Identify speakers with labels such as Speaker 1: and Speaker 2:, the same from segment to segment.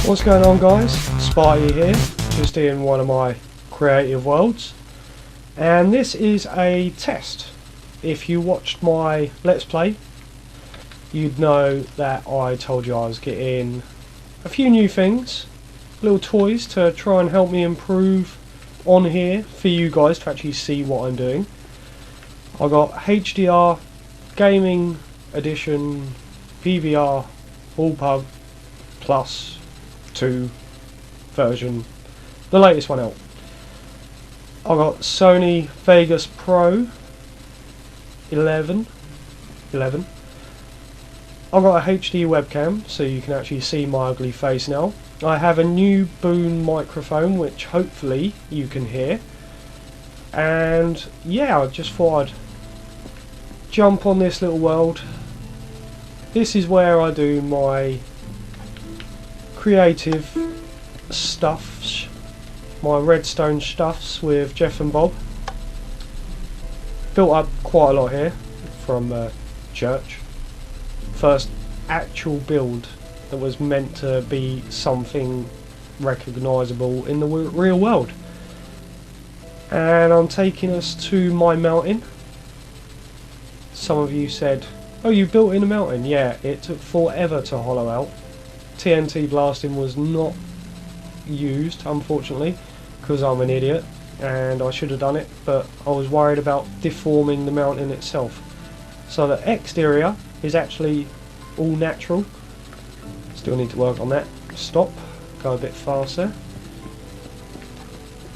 Speaker 1: What's going on, guys? Sparty here, just in one of my creative worlds, and this is a test. If you watched my Let's Play, you'd know that I told you I was getting a few new things, little toys to try and help me improve on here for you guys to actually see what I'm doing. I got HDR Gaming Edition PVR Bullpub Plus 2 version, the latest one out. I got Sony Vegas Pro 11. I got a HD webcam so you can actually see my ugly face now. I have a new boom microphone which hopefully you can hear, and yeah, I just thought I'd jump on this little world. This is where I do my creative stuffs, my redstone stuffs with Jeff and Bob. Built up quite a lot here from church. First actual build that was meant to be something recognisable in the real world. And I'm taking us to my mountain. Some of you said, oh, you built in a mountain? Yeah, it took forever to hollow out. TNT blasting was not used, unfortunately, because I'm an idiot and I should have done it, but I was worried about deforming the mountain itself. So the exterior is actually all natural. Still need to work on that. Stop, go a bit faster.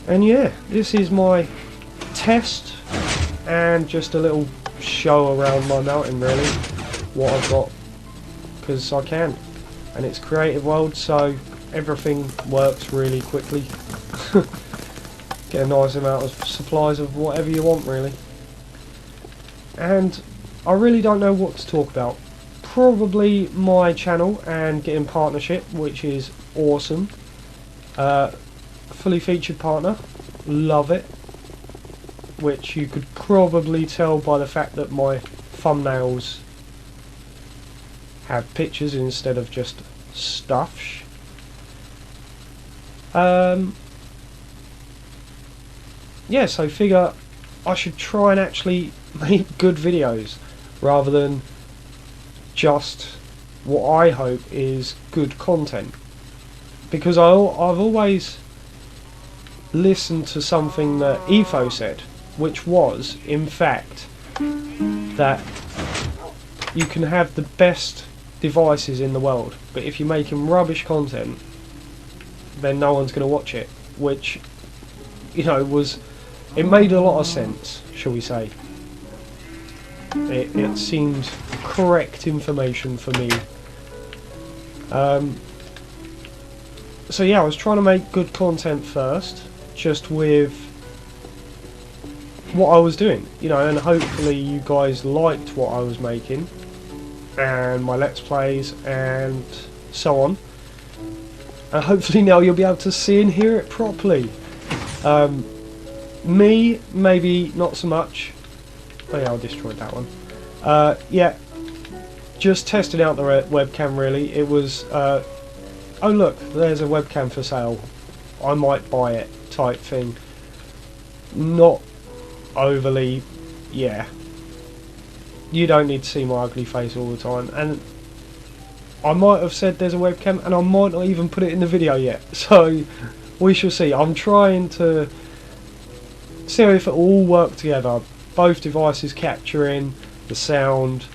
Speaker 1: And yeah, this is my test and just a little show around my mountain, really, what I've got, because I can. And it's creative world, so everything works really quickly. Get a nice amount of supplies of whatever you want, really. And I really don't know what to talk about. Probably my channel and getting partnership, which is awesome. Fully featured partner, love it. Which you could probably tell by the fact that my thumbnails have pictures instead of just stuff. Yeah, so figure I should try and actually make good videos rather than just what I hope is good content, because I've always listened to something that Etho said, which was in fact that you can have the best devices in the world, but if you're making rubbish content, then no one's going to watch it. Which, you know, it made a lot of sense, shall we say. It seemed correct information for me. So yeah, I was trying to make good content first, just with what I was doing, you know, and hopefully you guys liked what I was making and my Let's Plays and so on, and hopefully now you'll be able to see and hear it properly. Me, maybe not so much. Oh yeah, I destroyed that one. Yeah, just testing out the webcam, really. It was, oh look, there's a webcam for sale, I might buy it type thing. Not overly, yeah. You don't need to see my ugly face all the time, and I might have said there's a webcam and I might not even put it in the video yet, so we shall see. I'm trying to see if it all work together, both devices capturing the sound,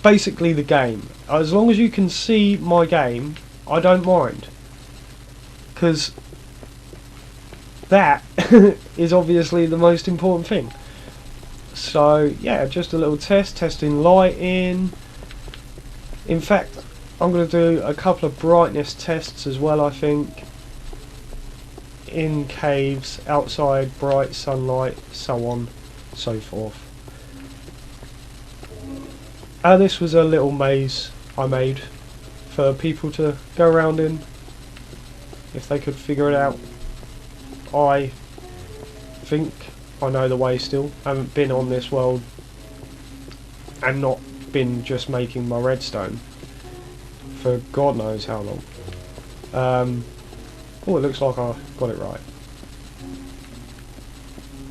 Speaker 1: basically the game. As long as you can see my game, I don't mind, because that is obviously the most important thing. So yeah, just a little testing lighting. In fact, I'm going to do a couple of brightness tests as well, I think. In caves, outside, bright sunlight, so on, so forth. This was a little maze I made for people to go around in, if they could figure it out. I think I know the way still. I haven't been on this world and not been just making my redstone for God knows how long. Oh, it looks like I got it right.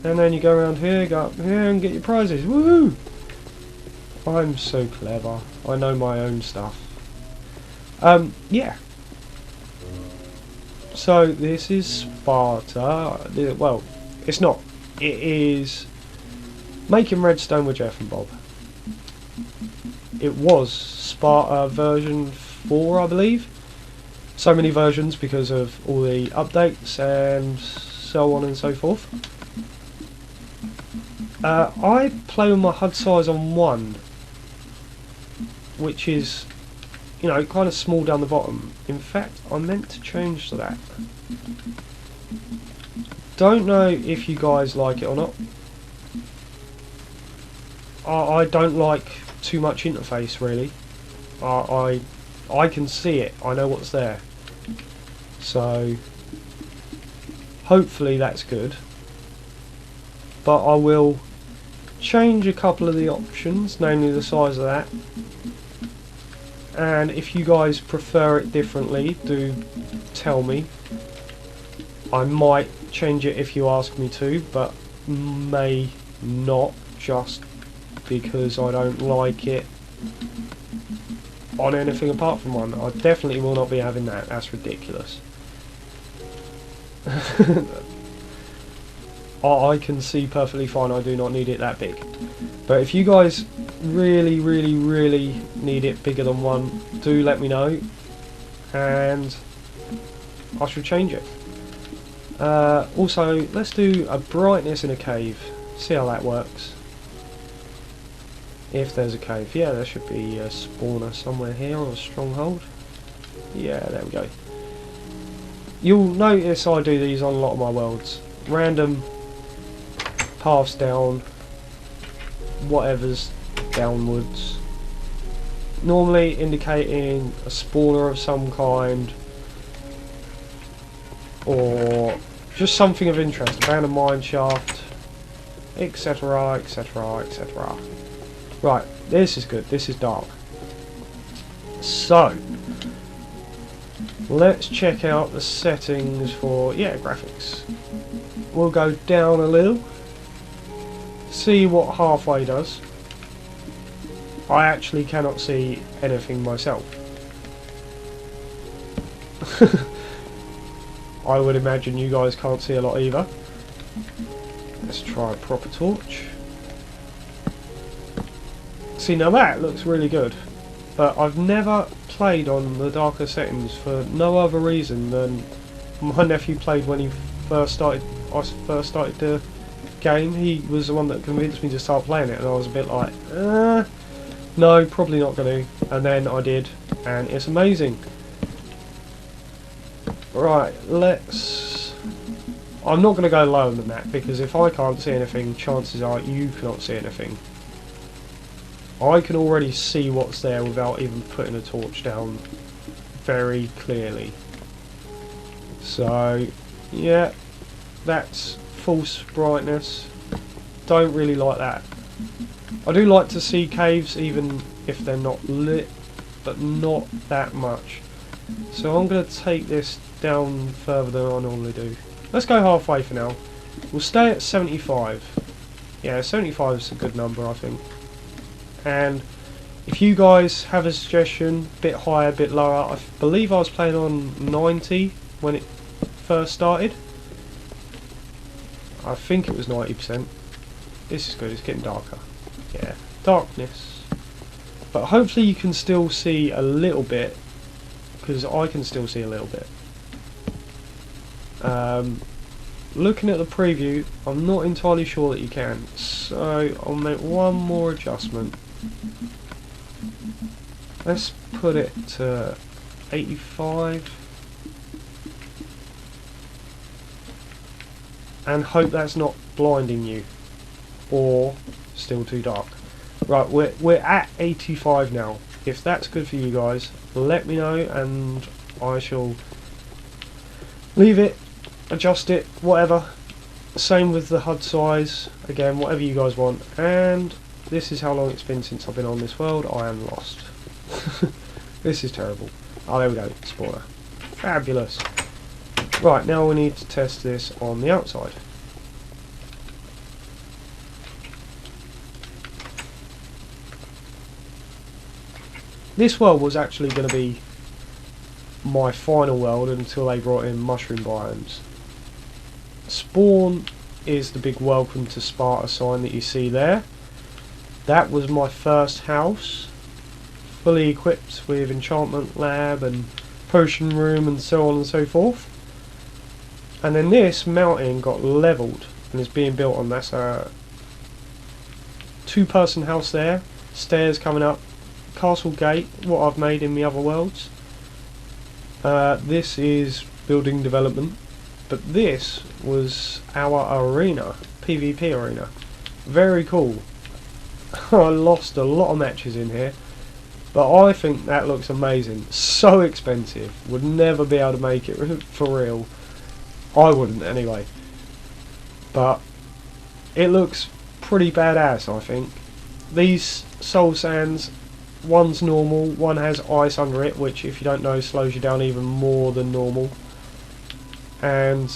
Speaker 1: And then you go around here, go up here and get your prizes. Woohoo! I'm so clever. I know my own stuff. Yeah. So this is Sparta. Well, it's not. It is making redstone with Jeff and Bob. It was Sparta version 4, I believe. So many versions because of all the updates and so on and so forth. I play with my HUD size on 1, which is, you know, kind of small down the bottom. In fact, I meant to change to that. Don't know if you guys like it or not. I don't like too much interface, really. I can see it. I know what's there. So hopefully that's good. But I will change a couple of the options, namely the size of that. And if you guys prefer it differently, do tell me. I might change it if you ask me to, but may not, just because I don't like it on anything apart from 1. I definitely will not be having that. That's ridiculous. I can see perfectly fine. I do not need it that big. But if you guys really, really, really need it bigger than 1, do let me know, and I shall change it. Also, let's do a brightness in a cave. See how that works. If there's a cave. Yeah, there should be a spawner somewhere here, or a stronghold. Yeah, there we go. You'll notice I do these on a lot of my worlds. Random paths down, whatever's downwards. Normally indicating a spawner of some kind, or just something of interest, abandoned mine shaft, etc, etc, etc. Right, this is good, this is dark. So, let's check out the settings for, yeah, graphics. We'll go down a little, see what halfway does. I actually cannot see anything myself. I would imagine you guys can't see a lot either. Let's try a proper torch. See, now that looks really good, but I've never played on the darker settings for no other reason than my nephew played when he first started. I first started the game. He was the one that convinced me to start playing it, and I was a bit like, no, probably not going to. And then I did, and it's amazing. Right, let's. I'm not going to go lower than that, because if I can't see anything, chances are you cannot see anything. I can already see what's there without even putting a torch down very clearly. So, yeah, that's false brightness. Don't really like that. I do like to see caves even if they're not lit, but not that much. So I'm going to take this down further than I normally do. Let's go halfway for now. We'll stay at 75. Yeah, 75 is a good number, I think. And if you guys have a suggestion, a bit higher, a bit lower, I believe I was playing on 90 when it first started. I think it was 90%. This is good, it's getting darker. Yeah, darkness. But hopefully you can still see a little bit, because I can still see a little bit. Looking at the preview, I'm not entirely sure that you can, so I'll make one more adjustment. Let's put it to 85 and hope that's not blinding you or still too dark. Right, we're at 85 now. If that's good for you guys, let me know and I shall leave it, adjust it, whatever. Same with the HUD size, again, whatever you guys want. And this is how long it's been since I've been on this world. I am lost. This is terrible. Oh, there we go, spawner. Fabulous. Right, now we need to test this on the outside. This world was actually going to be my final world until they brought in mushroom biomes. Spawn is the big welcome to Sparta sign that you see there. That was my first house, fully equipped with enchantment lab and potion room and so on and so forth. And then this mountain got levelled and is being built on. That's a 2-person house there, stairs coming up, castle gate, what I've made in the other worlds. This is building development, but this was our arena, PvP arena. Very cool. I lost a lot of matches in here, but I think that looks amazing. So expensive, would never be able to make it for real. I wouldn't anyway, but it looks pretty badass. I think these soul sands, one's normal, one has ice under it, which if you don't know slows you down even more than normal. And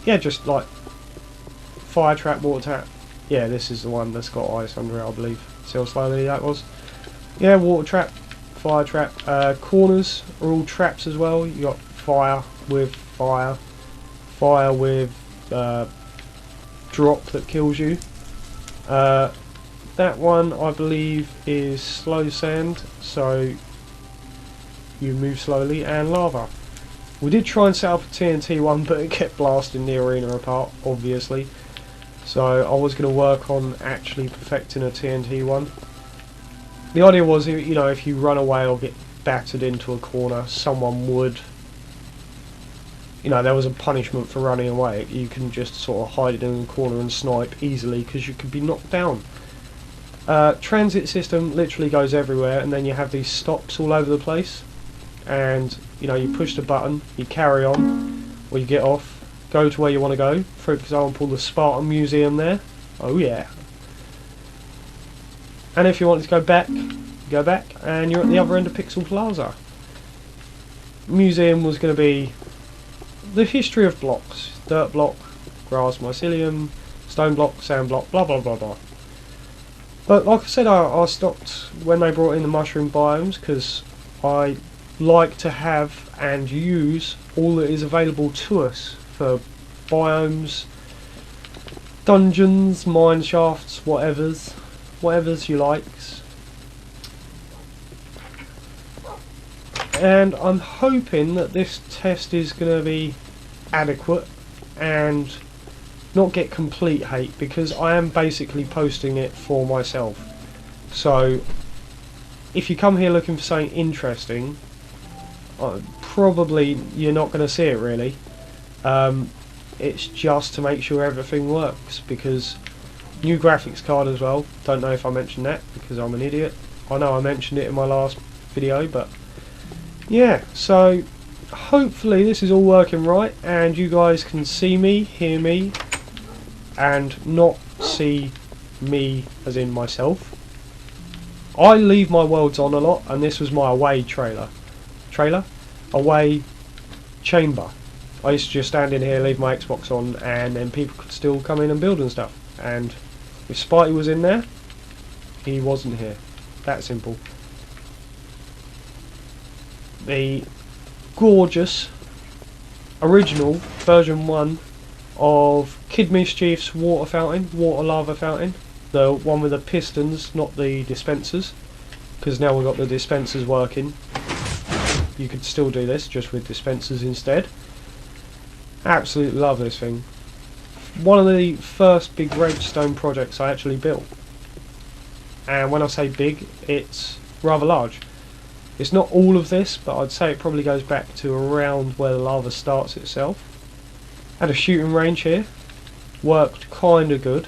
Speaker 1: yeah, just like fire trap, water trap. Yeah, this is the one that's got ice under it, I believe. See how slowly that was? Yeah, water trap, fire trap. Corners are all traps as well. You got fire with fire, fire with drop that kills you. That one I believe is slow sand, so you move slowly, and lava. We did try and set up a TNT one, but it kept blasting the arena apart, obviously. So I was going to work on actually perfecting a TNT one. The idea was, you know, if you run away or get battered into a corner, someone would, you know, there was a punishment for running away. You can just sort of hide in a corner and snipe easily because you could be knocked down. Transit system literally goes everywhere, and then you have these stops all over the place, and you know, you push the button, you carry on, or you get off, go to where you want to go. For example, the Spartan museum there. Oh yeah. And if you want to go back, and you're at the other end of Pixel Plaza. Museum was going to be the history of blocks: dirt block, grass, mycelium, stone block, sand block, blah blah blah blah. But like I said, I stopped when they brought in the mushroom biomes, because I like to have and use all that is available to us for biomes, dungeons, mine shafts, whatever's you likes. And I'm hoping that this test is going to be adequate and not get complete hate, because I am basically posting it for myself. So if you come here looking for something interesting, probably you're not going to see it really. It's just to make sure everything works, because new graphics card as well. Don't know if I mentioned that because I'm an idiot. I know I mentioned it in my last video, but yeah, so hopefully this is all working right and you guys can see me, hear me, and not see me as in myself. I leave my worlds on a lot, and this was my away away chamber. I used to just stand in here, leave my Xbox on, and then people could still come in and build and stuff. And if Sparty was in there, he wasn't here. That simple. The gorgeous original version 1 of Kid Mischief's water fountain, water lava fountain, the one with the pistons, not the dispensers, because now we've got the dispensers working. You could still do this just with dispensers instead. Absolutely love this thing. One of the first big redstone projects I actually built, and when I say big, it's rather large. It's not all of this, but I'd say it probably goes back to around where the lava starts itself. Had a shooting range here, worked kinda good.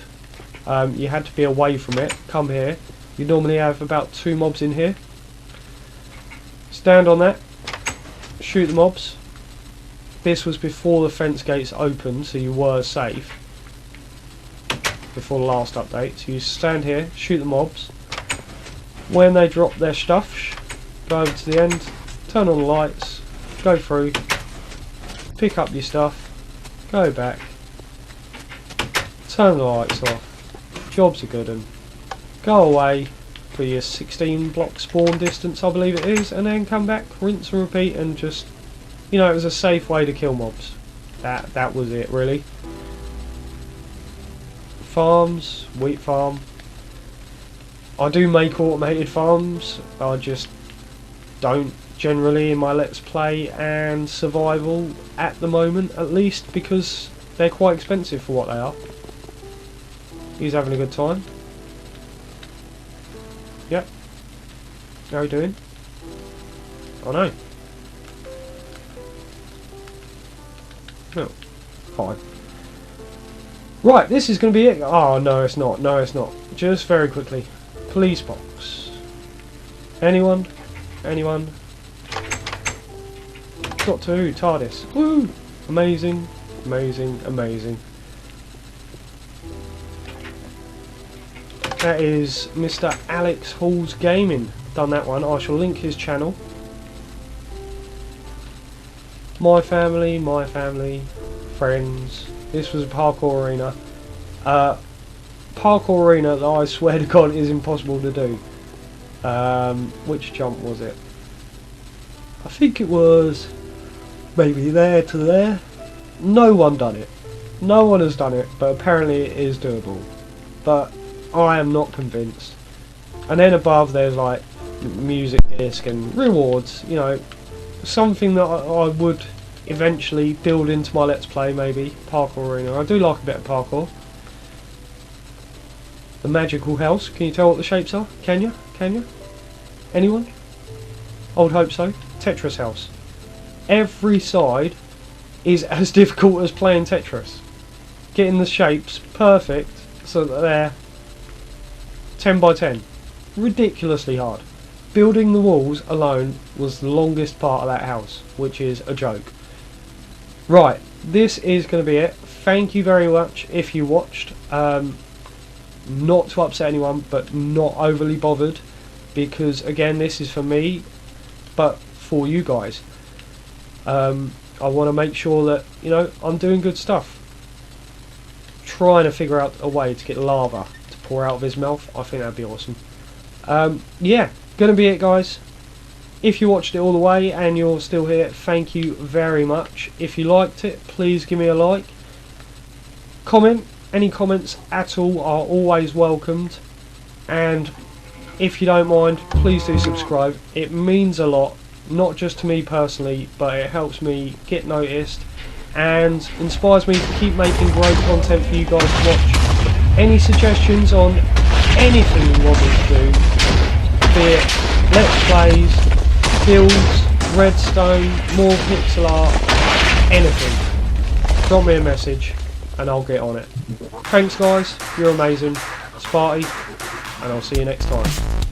Speaker 1: You had to be away from it. Come here, you normally have about 2 mobs in here. Stand on that, shoot the mobs. This was before the fence gates opened, so you were safe before the last update. So you stand here, shoot the mobs. When they drop their stuff, go over to the end, turn on the lights, go through, pick up your stuff, go back, turn the lights off, job's a good one, go away for your 16 block spawn distance I believe it is, and then come back, rinse and repeat, and just, you know, it was a safe way to kill mobs. That was it really. Farms, wheat farm. I do make automated farms, I just don't generally in my Let's Play and survival at the moment, at least, because they're quite expensive for what they are. He's having a good time. Yep. How are you doing? Oh no. No. Fine. Right, this is going to be it. Oh no, it's not. No, it's not. Just very quickly. Police box. Anyone? Anyone? Got to. TARDIS. Woo! Amazing. Amazing. Amazing. That is Mr. Alex Hall's Gaming. Done that one. I shall link his channel. My family, friends. This was a parkour arena. Parkour arena that I swear to God is impossible to do. Which jump was it? I think it was maybe there to there. No one done it. No one has done it, but apparently it is doable. But I am not convinced. And then above there's like music disc and rewards, you know, something that I would eventually build into my Let's Play, maybe. Parkour arena. I do like a bit of parkour. The magical house. Can you tell what the shapes are? Can you? Can you? Anyone? I would hope so. Tetris house. Every side is as difficult as playing Tetris. Getting the shapes perfect so that they're 10 by 10. Ridiculously hard. Building the walls alone was the longest part of that house, which is a joke. Right, this is going to be it. Thank you very much if you watched. Not to upset anyone, but not overly bothered, because again, this is for me, but for you guys. I want to make sure that, you know, I'm doing good stuff. Trying to figure out a way to get lava to pour out of his mouth. I think that'd be awesome. Yeah, gonna be it, guys. If you watched it all the way and you're still here, thank you very much. If you liked it, please give me a like. Comment. Any comments at all are always welcomed. And if you don't mind, please do subscribe. It means a lot, not just to me personally, but it helps me get noticed and inspires me to keep making great content for you guys to watch. Any suggestions on anything you want me to do, be it Let's Plays, builds, redstone, more pixel art, anything, drop me a message and I'll get on it. Thanks guys, you're amazing. Sparty, and I'll see you next time.